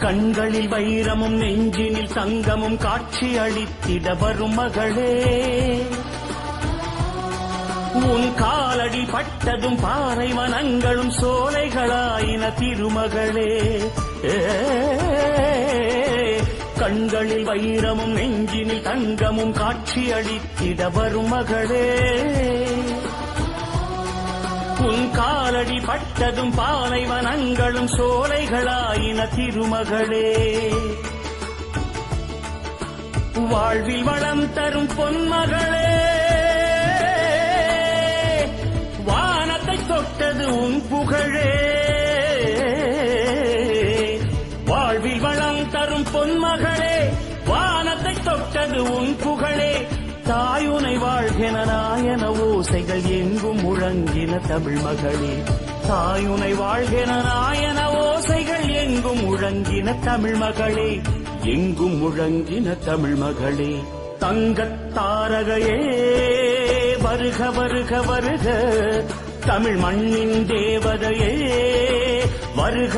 கண்களில் வைரமும் நெஞ்சினில் தங்கமும் காட்சி அளித்திட வரும் மகளே, உன் காலடி பட்டதும் பாறை வனங்களும் சோலைகளாயின திருமகளே. கண்களில் வைரமும் நெஞ்சினில் தங்கமும் காட்சி அளித்திட வரும் மகளே, உன் காலடி பட்டதும் பாலை வனங்களும் சோலைகளாயின திருமகளே. வாழ்வில் வளம் தரும் பொன்மகளே, வானத்தை தொட்டது உன் புகழே. வாழ்வில் வளம் தரும் பொன்மகளே, வானத்தை தொட்டது உன் புகழே. தாயுனை வாழ்கென நாயன ஓசைகள் எங்கும் முழங்கின தமிழ் மகளே, தாயுனை வாழ்கென நாயன ஓசைகள் எங்கும் முழங்கின தமிழ் மகளே, எங்கும் முழங்கின தமிழ் மகளே. தங்கத் தாரகையே வருக வருக வருக, தமிழ் மண்ணின் தேவதையே வருக.